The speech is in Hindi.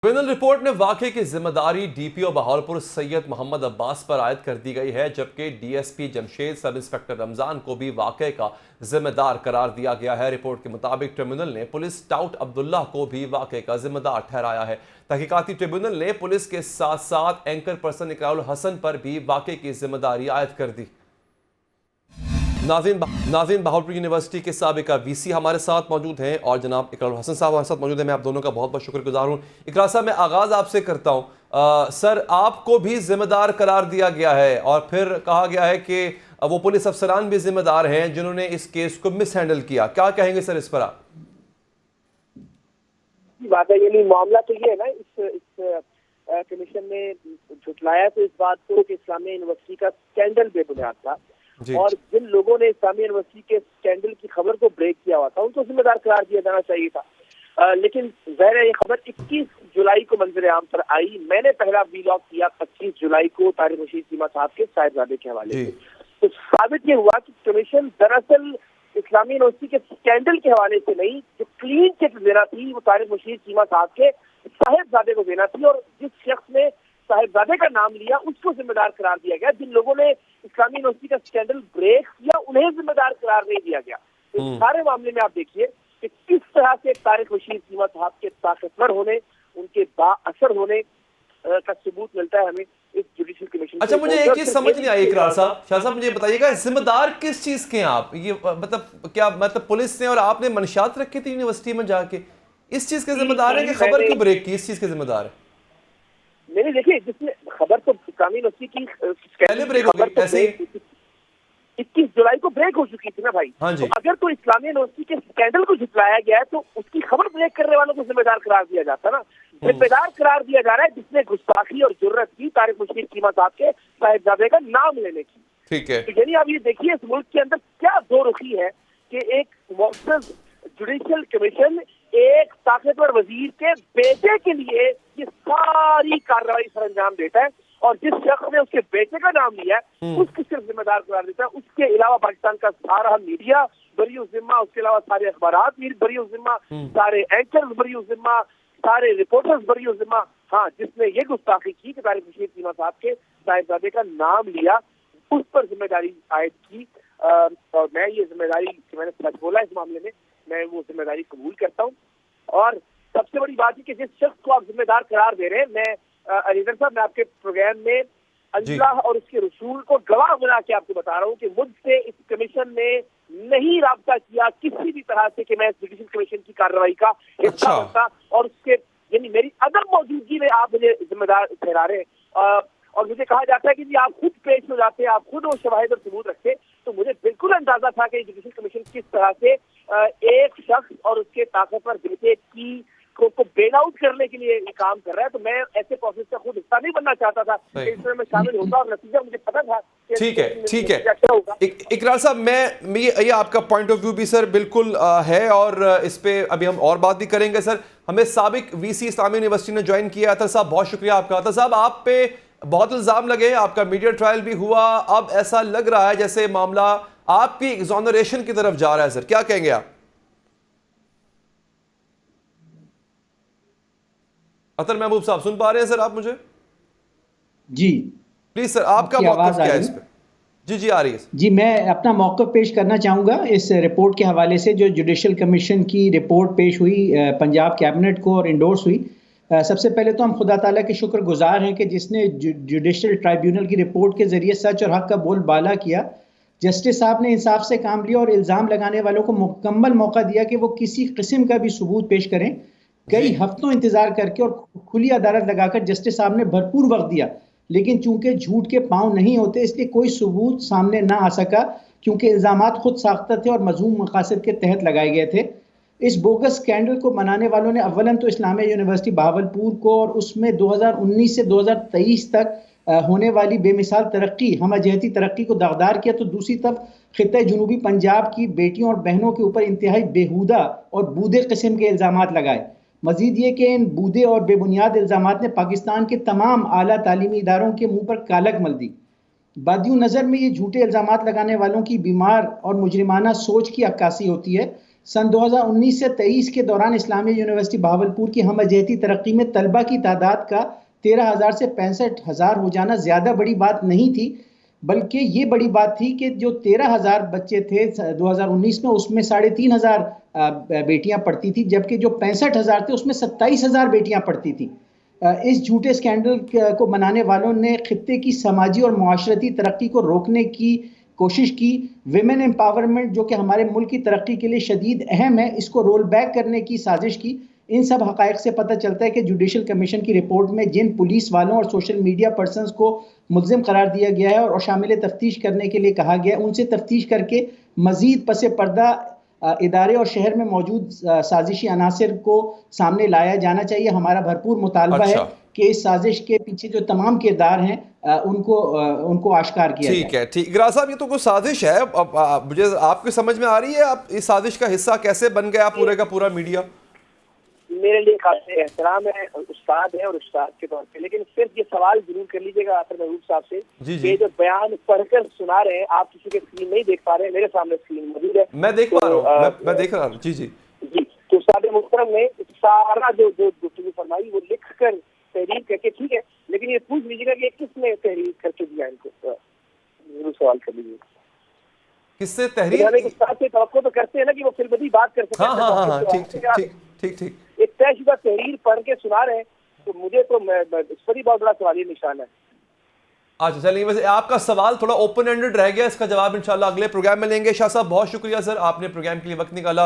क्रिमिनल रिपोर्ट में वाकये की जिम्मेदारी डीपीओ बहावलपुर सैयद मोहम्मद अब्बास पर आयद कर दी गई है, जबकि DSP Jamshed sub inspector Ramzan को भी वाकये का जिम्मेदार करार दिया गया है। रिपोर्ट के मुताबिक ट्रिब्यूनल ने पुलिस टाउट अब्दुल्ला को भी वाकये का जिम्मेदार ठहराया है। तहकीकाती ट्रिब्यूनल ने पुलिस के साथ साथ एंकर पर्सन इकरारुल हसन पर भी वाकये की जिम्मेदारी आयद कर दी। नाज़रीन, बहावलपुर यूनिवर्सिटी के साबिका वीसी हमारे साथ मौजूद हैं और जनाब इकरारुल हसन साहब हमारे साथ मौजूद हैं। मैं आप दोनों का बहुत बहुत शुक्रगुजार हूँ। इकरार साहब, मैं आगाज़ आपसे करता हूँ। सर, आपको भी जिम्मेदार करार दिया गया है और फिर कहा गया है कि वो पुलिस अफसरान भी जिम्मेदार हैं जिन्होंने इस केस को मिस हैंडल किया। क्या कहेंगे सर इस पर आप? बात है, यानी मामला तो ये है ना, इस कमीशन ने झुटलाया तो इस बात को कि इस्लामिया यूनिवर्सिटी का स्कैंडल बेबुनियाद था और जिन लोगों ने इस्लामिया यूनिवर्सिटी के स्कैंडल की खबर को ब्रेक किया हुआ था उनको जिम्मेदार करार दिया जाना चाहिए था। लेकिन ज़ाहिर है ये खबर 21 जुलाई को मंजर आम पर आई। मैंने पहला वीलॉग किया 25 जुलाई को तारिक रशीद चीमा साहब के साहिबजादे के हवाले से। तो साबित ये हुआ कि कमीशन दरअसल इस्लामी यूनिवर्सिटी के स्कैंडल के हवाले से नहीं, जो क्लीन चिट देना थी वो तारिक रशीद चीमा साहब के साहिबजादे को देना थी और जिस शख्स ने साहिबजादे का नाम लिया उसको जिम्मेदार करार दिया गया। जिन लोगों ने इस्लामी यूनिवर्सिटी का स्कैंडल ब्रेक किया उन्हें जिम्मेदार करार नहीं दिया गया। तो सारे मामले में आप देखिए कि किस तरह से तारिक रशीद चीमा साहब के ताकतवर होने, उनके बाअसर होने का सबूत मिलता है हमें इस जुडिशियल कमीशन। अच्छा, मुझे एक चीज समझ नहीं आई इकरार साहब, शाह साहब मुझे बताइएगा, जिम्मेदार किस चीज के हैं आप? ये मतलब क्या पुलिस ने और आपने मंशात रखी थी यूनिवर्सिटी में जाके, इस चीज के जिम्मेदार है कि खबर क्यों ब्रेक की, इस चीज के जिम्मेदार है? नहीं, देखिए, जिसने खबर तो इस्लामी यूनिवर्सिटी की पहले ब्रेक हो गई, ऐसे 21 जुलाई को ब्रेक हो चुकी थी ना भाई। हाँ जी। तो अगर तो इस्लामी यूनिवर्सिटी के स्कैंडल को झुटलाया गया है तो उसकी खबर ब्रेक करने वालों को जिम्मेदार करार दिया जाता ना। जिम्मेदार करार दिया जा रहा है जिसने गुस्ताखी और जुर्रत की तारिक रशीद चीमा साहब के साहिबजादे का नाम लेने की। ठीक है। तो यानी आप ये देखिए इस मुल्क के अंदर क्या दो रुखी है कि एक मुअज़्ज़ज़ जुडिशियल कमीशन एक ताकतवर वजीर के बेटे के लिए ये सारी कार्रवाई सर अंजाम देता है और जिस शख्स ने उसके बेटे का नाम लिया है उसको सिर्फ जिम्मेदार करार देता है। उसके अलावा पाकिस्तान का सारा मीडिया बरी जिम्मा, उसके अलावा सारे अखबारात भी बरी जिम्मा, सारे एंकर्स बरी जिम्मा, सारे रिपोर्टर्स बरी जिम्मा। हाँ, जिसने ये गुस्ताखी की कि तारिक रशीद चीमा साहब के साहिबजादे का नाम लिया उस पर जिम्मेदारी आयद की। और मैं ये जिम्मेदारी, मैंने सच बोला इस मामले में, मैं वो जिम्मेदारी कबूल करता हूँ। और सबसे बड़ी बात है कि जिस शख्स को आप जिम्मेदार करार दे रहे हैं, मैं अलीगर साहब, मैं आपके प्रोग्राम में अल्लाह और उसके रसूल को गवाह बना के आपको बता रहा हूँ कि मुझसे इस कमीशन ने नहीं राब्ता किया किसी भी तरह से कि मैं जुडिशियल कमीशन की कार्रवाई का हिस्सा बनता और उसके यानी मेरी अदम मौजूदगी में आप मुझे जिम्मेदार ठहरा रहे हैं। और मुझे कहा जाता है कि जी आप खुद पेश हो जाते, आप खुद वो शवाहिद और सबूत रखते, तो मुझे बिल्कुल अंदाजा था कि जुडिशियल कमीशन किस तरह से एक शख्स और उसके ताकतवर बेटे की को बेल आउट करने के लिए ये काम कर रहा है। तो मैं ऐसे प्रोसेस का खुद हिस्सा नहीं बनना चाहता था, इसमें मैं शामिल होता और नतीजा मुझे पता था। ठीक है। इकरार साहब, मैं ये आपका पॉइंट ऑफ व्यू भी सर बिल्कुल है और इस पे अभी हम और बात भी करेंगे। सर, हमें साबिक वीसी इस्लामी यूनिवर्सिटी ने ज्वाइन किया। अतर साहब, बहुत शुक्रिया आपका। अतर साहब, आप पे बहुत इल्जाम लगे, आपका मीडिया ट्रायल भी हुआ, अब ऐसा लग रहा है जैसे मामला आपकी एक्सोनरेशन की तरफ जा रहा है। सर, क्या कहेंगे आप? अतर महबूब साहब, सुन पा रहे हैं सर आप मुझे? जी प्लीज सर, आपका मौक़िफ़ क्या है इस पे? जी आ रही है जी। मैं अपना मौक़िफ़ पेश करना चाहूँगा इस रिपोर्ट के हवाले से, जो जुडिशियल कमीशन की रिपोर्ट पेश हुई पंजाब कैबिनेट को और इंडोर्स हुई। सबसे पहले तो हम खुदा ताला के शुक्रगुजार हैं कि जिसने जुडिशियल ट्राइब्यूनल की रिपोर्ट के ज़रिए सच और हक़ का बोलबाला किया। जस्टिस साहब ने इंसाफ से काम लिया और इल्ज़ाम लगाने वालों को मुकम्मल मौका दिया कि वो किसी किस्म का भी सबूत पेश करें। कई हफ्तों इंतजार करके और खुली अदालत लगाकर जस्टिस साहब ने भरपूर वक्त दिया, लेकिन चूंकि झूठ के पांव नहीं होते इसलिए कोई सबूत सामने ना आ सका, क्योंकि इल्जामात खुद साख्ता थे और मज़मूम मकासद के तहत लगाए गए थे। इस बोगस स्कैंडल को मनाने वालों ने अव्वलन तो इस्लामिया यूनिवर्सिटी बहावलपुर को और उसमें 2019 से 2023 तक होने वाली बेमिसाल तरक्की, हमजहती तरक्की को दागदार किया, तो दूसरी तरफ खित्ते जनूबी पंजाब की बेटियों और बहनों के ऊपर इंतहाई बेहुदा और बूदे किस्म के इल्जामात लगाए। मजीद ये कि इन बूदे और बेबुनियाद इल्जामात ने पाकिस्तान के तमाम आला तालीमी इदारों के मुंह पर कालक मल दी। बादियों नज़र में ये झूठे इल्जामात लगाने वालों की बीमार और मुजरिमाना सोच की अक्कासी होती है सन 2019 से 23 के दौरान इस्लामिया यूनिवर्सिटी बहावलपुर की हमअजहती तरक्की में तलबा की तादाद का 13,000 से 65,000 हो जाना ज़्यादा बड़ी बात नहीं थी, बल्कि ये बड़ी बात थी कि जो 13,000 बच्चे थे 2019 में, उसमें 3,500 बेटियां पढ़ती थी, जबकि जो 65,000 थे उसमें 27,000 बेटियां पढ़ती थी। इस झूठे स्कैंडल को बनाने वालों ने खित्ते की समाजी और मुआशरती तरक्की को रोकने की कोशिश की। विमेन एम्पावरमेंट, जो कि हमारे मुल्क की तरक्की के लिए शदीद अहम है, इसको रोल बैक करने की साजिश की। इन सब हक़ाइक़ से पता चलता है कि जुडिशल कमीशन की रिपोर्ट में जिन पुलिस वालों और सोशल मीडिया पर्सनस को मुल्ज़िम करार दिया गया है और शामिल तफ्तीश करने के लिए कहा गया है, उनसे तफ्तीश करके मज़ीद पसे पर्दा इदारे और शहर में मौजूद साजिशी अनासर को सामने लाया जाना चाहिए। हमारा भरपूर मुतालबा है कि इस साजिश के पीछे जो तमाम किरदार हैं उनको आश्कार किया जाए। ठीक है, ठीक। इकरार साहब, ये तो कोई साजिश है, अब मुझे आपकी समझ में आ रही है, आप इस साजिश का हिस्सा कैसे बन गया पूरे का पूरा मीडिया? मेरे लिए काफी एहतराम है, उस्ताद है और उस्ताद के तौर पे, लेकिन सिर्फ ये सवाल जरूर कर लीजिएगा आखिर महबूब साहब से, ये जो बयान पढ़कर सुना रहे हैं, आप किसी के स्क्रीन नहीं देख पा रहे हैं, मेरे सामने स्क्रीन मौजूद है, मैं देख पा रहा हूँ, मैं देख रहा हूँ। जी जी जी। तो उस्ताद मोहतरम ने सारा जो गुफ्तगू फरमाई वो लिख कर तहरीर करके, ठीक है, लेकिन ये पूछ लीजिएगा कि किसने तहरीर करके दिया इनको, जरूर सवाल कर लीजिए किससे तहरीर? उस्ताद से तवक्को तो करते हैं ना कि वो फिल्मी बात कर सकते हैं। हाँ, ठीक। एक तयशुदा तहरीर पढ़ के सुना रहे हैं, तो मुझे तो इस पर ही बहुत बड़ा सवालिया निशान है। अच्छा, चलिए, वैसे आपका सवाल थोड़ा ओपन एंडेड रह गया, इसका जवाब इंशाल्लाह अगले प्रोग्राम में लेंगे। शाह साहब, बहुत शुक्रिया सर, आपने प्रोग्राम के लिए वक्त निकाला।